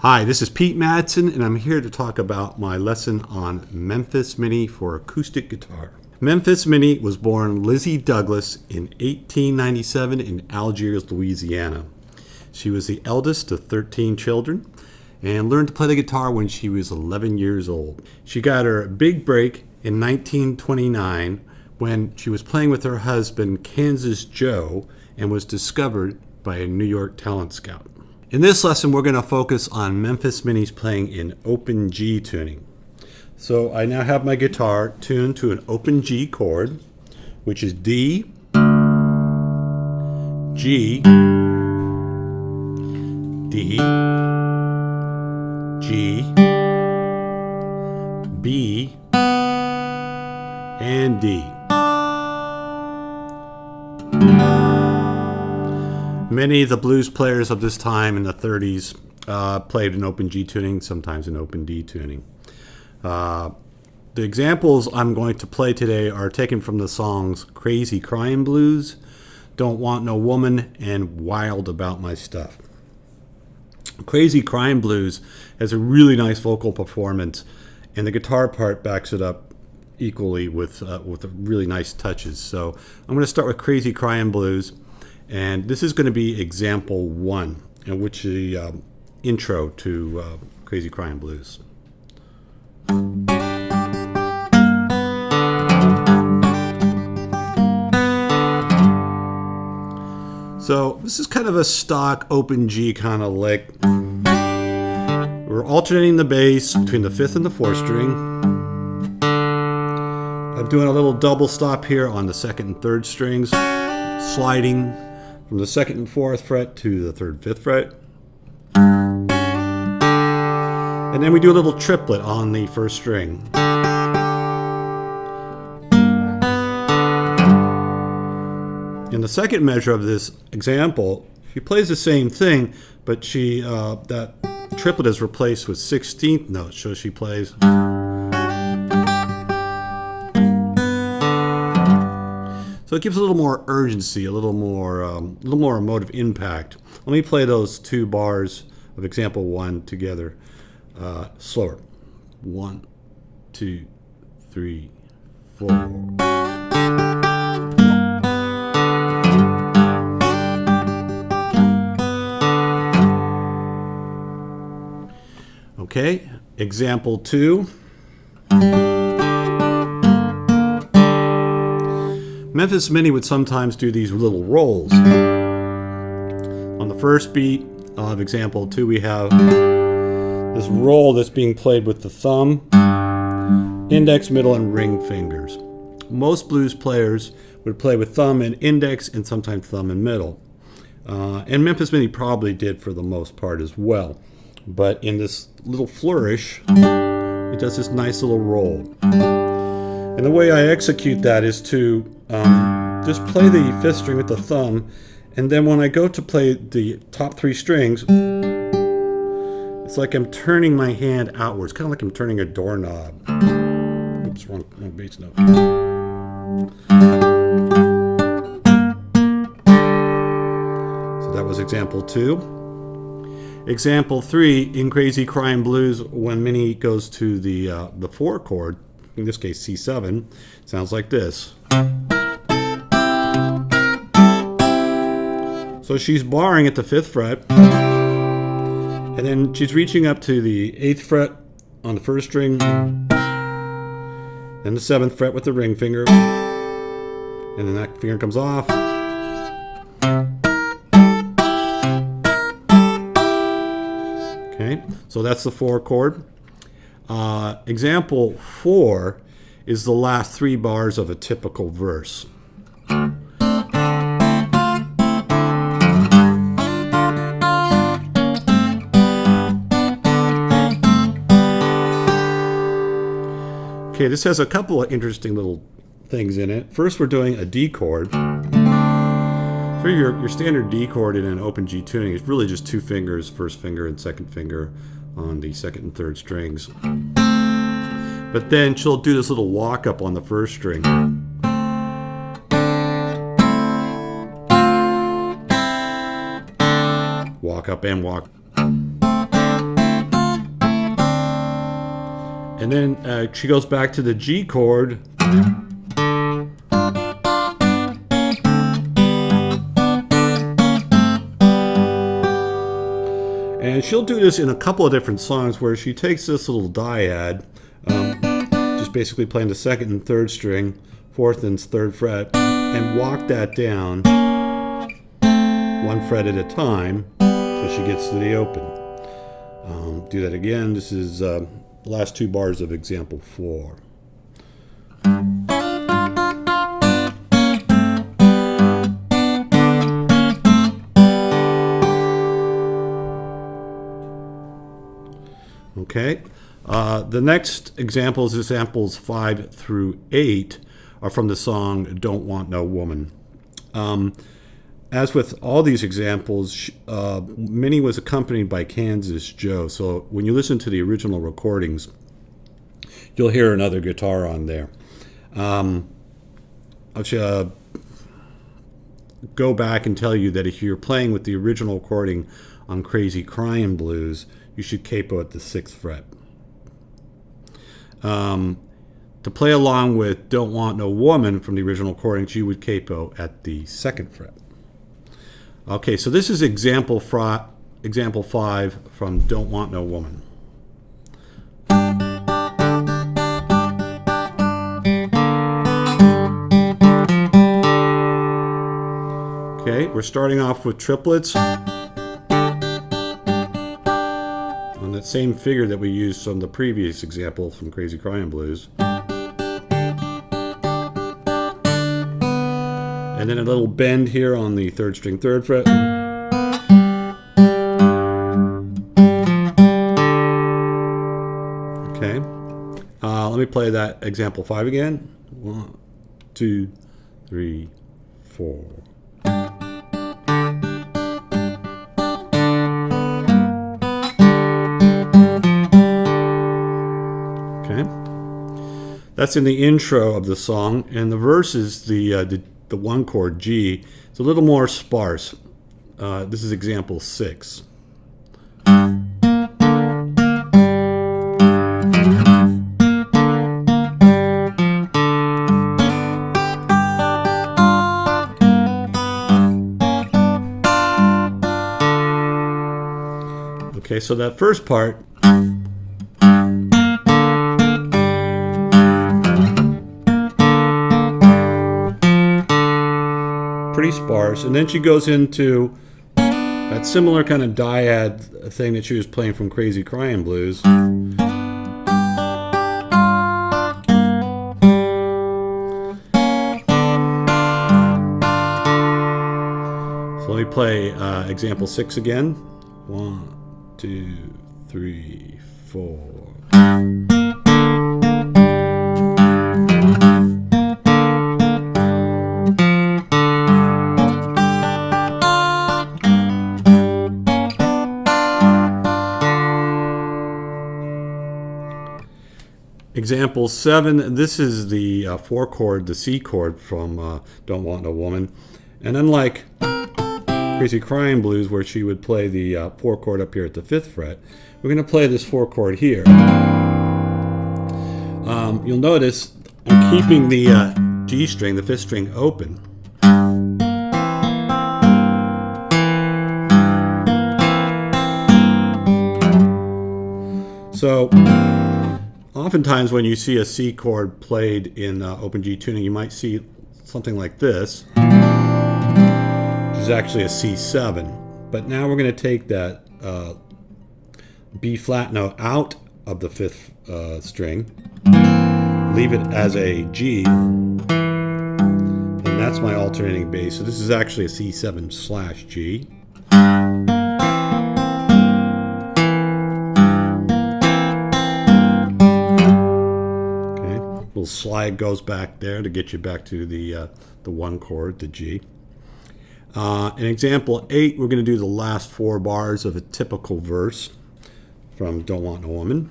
Hi, this is Pete Madsen, and I'm here to talk about my lesson on Memphis Minnie for acoustic guitar. Memphis Minnie was born Lizzie Douglas in 1897 in Algiers, Louisiana. She was the eldest of 13 children and learned to play the guitar when she was 11 years old. She got her big break in 1929 when she was playing with her husband, Kansas Joe, and was discovered by a New York talent scout. In this lesson, we're going to focus on Memphis Minnie's playing in open G tuning. So I now have my guitar tuned to an open G chord, which is D, G, D, G, B, and D. Many of the blues players of this time in the 30s played in open G tuning, sometimes in open D tuning. The examples I'm going to play today are taken from the songs Crazy Crying Blues, Don't Want No Woman, and Wild About My Stuff. Crazy Crying Blues has a really nice vocal performance, and the guitar part backs it up equally with really nice touches. So I'm going to start with Crazy Crying Blues. And this is going to be example 1, which is the intro to Crazy Crying Blues. So this is kind of a stock open G kind of lick. We're alternating the bass between the 5th and the 4th string. I'm doing a little double stop here on the 2nd and 3rd strings, sliding from the 2nd and 4th fret to the 3rd and 5th fret. And then we do a little triplet on the 1st string. In the second measure of this example, she plays the same thing, but that triplet is replaced with 16th notes, so she plays. So it gives a little more urgency, a little more emotive impact. Let me play those 2 bars of example 1 together, slower. 1, 2, 3, 4. Okay, example 2. Memphis Minnie would sometimes do these little rolls. On the first beat of example 2, we have this roll that's being played with the thumb, index, middle, and ring fingers. Most blues players would play with thumb and index, and sometimes thumb and middle. And Memphis Minnie probably did for the most part as well. But in this little flourish, it does this nice little roll. And the way I execute that is to just play the 5th string with the thumb, and then when I go to play the top 3 strings, it's like I'm turning my hand outwards, kind of like I'm turning a doorknob. Oops, wrong bass note. So that was example 2. Example 3, in Crazy Crying Blues, when Minnie goes to the 4 chord, in this case C7, sounds like this. So she's barring at the 5th fret, and then she's reaching up to the 8th fret on the 1st string, and the 7th fret with the ring finger, and then that finger comes off. Okay, so that's the 4 chord. Example 4 is the last 3 bars of a typical verse. Okay, this has a couple of interesting little things in it. First, we're doing a D chord. So your standard D chord in an open G tuning is really just 2 fingers, 1st finger and 2nd finger on the 2nd and 3rd strings. But then she'll do this little walk up on the 1st string. Walk up and walk. And then she goes back to the G chord. And she'll do this in a couple of different songs where she takes this little dyad, just basically playing the second and third string, fourth and third fret, and walk that down one fret at a time so she gets to the open. Do that again. This is the last two bars of example 4. Okay, the next examples, examples 5 through 8, are from the song Don't Want No Woman. As with all these examples, Minnie was accompanied by Kansas Joe, so when you listen to the original recordings, you'll hear another guitar on there. I should go back and tell you that if you're playing with the original recording on Crazy Cryin' Blues, you should capo at the 6th fret. To play along with Don't Want No Woman from the original recordings, you would capo at the 2nd fret. Okay, so this is example 5 from Don't Want No Woman. Okay, we're starting off with triplets on that same figure that we used from the previous example from Crazy Cryin' Blues. And then a little bend here on the 3rd string, 3rd fret. Okay. Let me play that example 5 again. 1, 2, 3, 4. Okay. That's in the intro of the song, and the verse is the 1 chord G. It's a little more sparse. This is example 6. Okay, so that first part, pretty sparse, and then she goes into that similar kind of dyad thing that she was playing from Crazy Cryin' Blues. So let me play example 6 again. 1, 2, 3, 4. Example 7, this is the 4 chord, the C chord from Don't Want No Woman. And unlike Crazy Cryin' Blues, where she would play the 4 chord up here at the 5th fret, we're going to play this 4 chord here. You'll notice I'm keeping the G string, the 5th string, open. So oftentimes when you see a C chord played in open G tuning, you might see something like this, which is actually a C7. But now we're going to take that B flat note out of the 5th string, leave it as a G, and that's my alternating bass. So this is actually a C7/G. Little slide goes back there to get you back to the 1 chord, the G. In example 8, we're going to do the last 4 bars of a typical verse from Don't Want No Woman.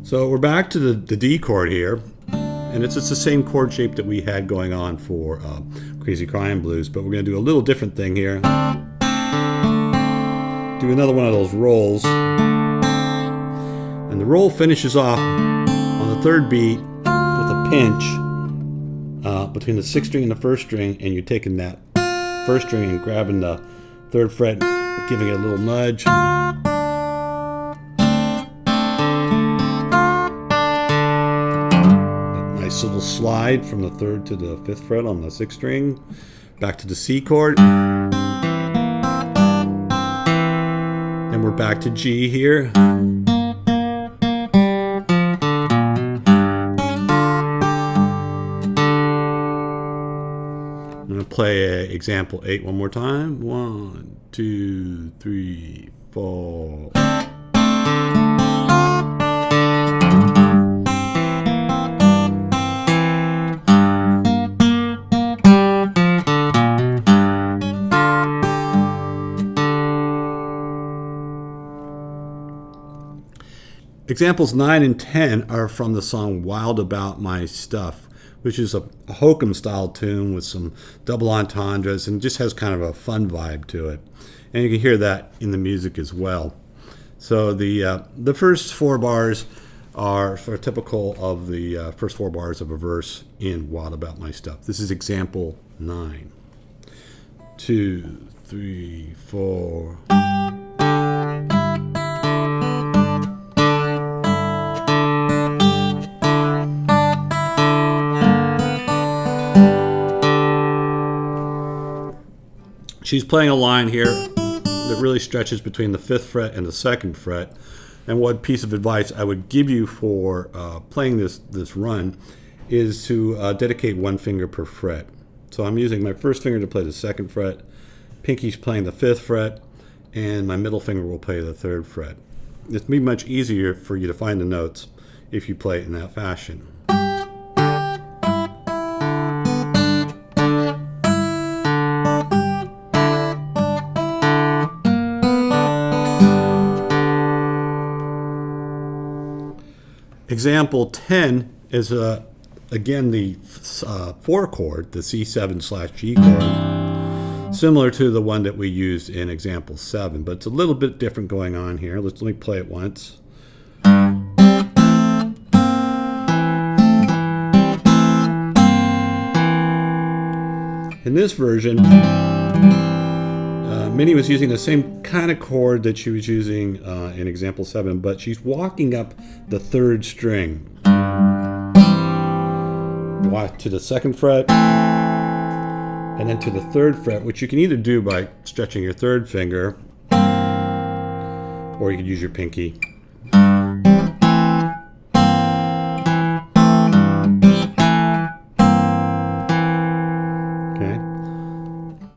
So we're back to the D chord here. and it's the same chord shape that we had going on for Crazy Crying Blues, but we're going to do a little different thing here. Do another one of those rolls, and the roll finishes off on the third beat with a pinch between the sixth string and the first string, and you're taking that first string and grabbing the third fret, giving it a little nudge. Nice little slide from the third to the fifth fret on the sixth string, back to the C chord. Then we're back to G here. I'm going to play example 8 one more time. 1, 2, 3, 4. Examples 9 and 10 are from the song Wild About My Stuff, which is a hokum style tune with some double entendres and just has kind of a fun vibe to it. And you can hear that in the music as well. So the first 4 bars are sort of typical of the first 4 bars of a verse in Wild About My Stuff. This is example 9. 2, 3, 4. She's playing a line here that really stretches between the 5th fret and the 2nd fret. And one piece of advice I would give you for playing this run is to dedicate 1 finger per fret. So I'm using my first finger to play the 2nd fret, pinky's playing the 5th fret, and my middle finger will play the 3rd fret. It's be much easier for you to find the notes if you play it in that fashion. Example 10 is again the 4 chord, the C7/G chord, similar to the one that we used in example 7, but it's a little bit different going on here. Let me play it once. In this version, Minnie was using the same kind of chord that she was using in example 7, but she's walking up the 3rd string. Walk to the 2nd fret, and then to the 3rd fret, which you can either do by stretching your 3rd finger, or you could use your pinky.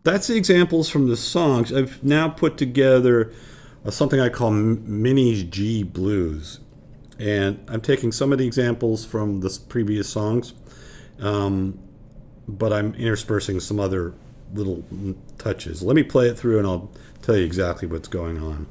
That's the examples from the songs. I've now put together something I call Minnie's G Blues. And I'm taking some of the examples from the previous songs, but I'm interspersing some other little touches. Let me play it through and I'll tell you exactly what's going on.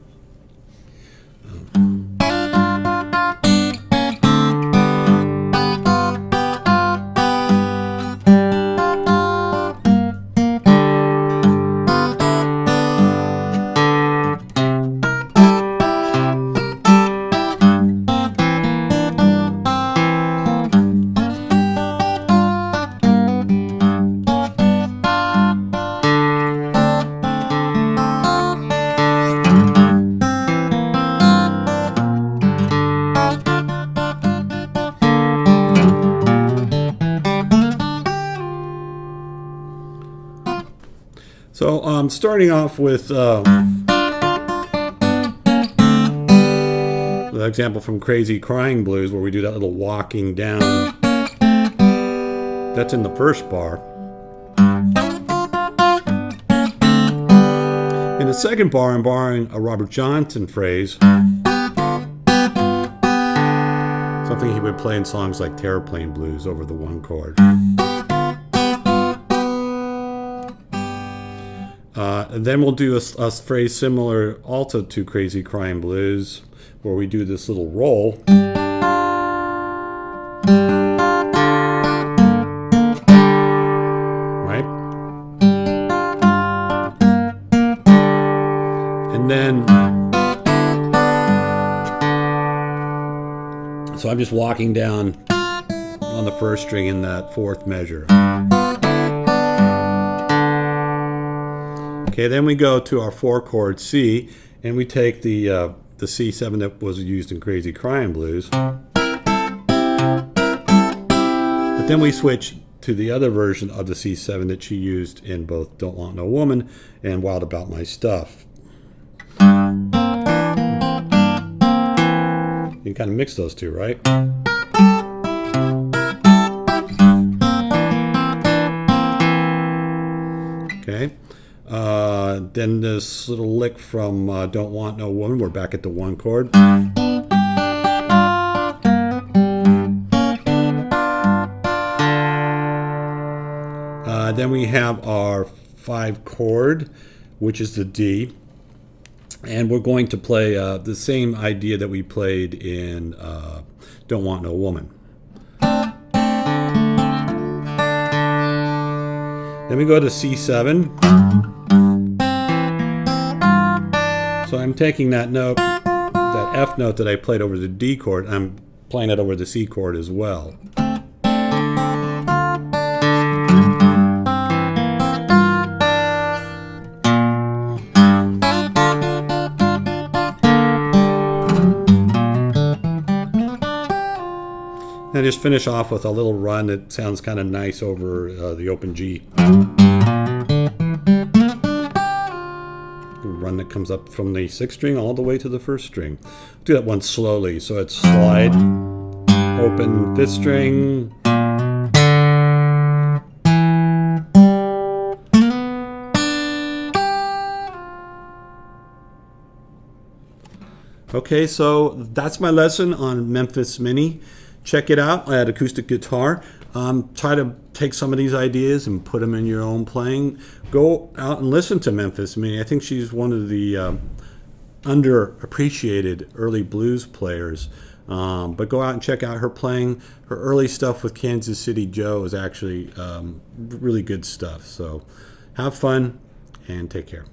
So I'm starting off with the example from Crazy Crying Blues, where we do that little walking down. That's in the first bar. In the second bar, I'm borrowing a Robert Johnson phrase, something he would play in songs like Terraplane Blues over the 1 chord. And then we'll do a phrase similar also to Crazy Crying Blues, where we do this little roll. And then, so I'm just walking down on the first string in that fourth measure. Okay, then we go to our 4-chord C, and we take the C7 that was used in Crazy Crying Blues. But then we switch to the other version of the C7 that she used in both Don't Want No Woman and Wild About My Stuff. You can kind of mix those two, right? Okay. Then this little lick from Don't Want No Woman, we're back at the 1 chord. Then we have our 5 chord, which is the D. And we're going to play the same idea that we played in Don't Want No Woman. Then we go to C7. So I'm taking that note, that F note that I played over the D chord, I'm playing it over the C chord as well. And just finish off with a little run that sounds kind of nice over the open G. Run that comes up from the 6th string all the way to the 1st string. Do that one slowly. So it's slide, open 5th string, okay, so that's my lesson on Memphis Minnie. Check it out. I had acoustic guitar. Try to take some of these ideas and put them in your own playing. Go out and listen to Memphis Minnie. I think she's one of the underappreciated early blues players. But go out and check out her playing. Her early stuff with Kansas City Joe is actually really good stuff. So have fun and take care.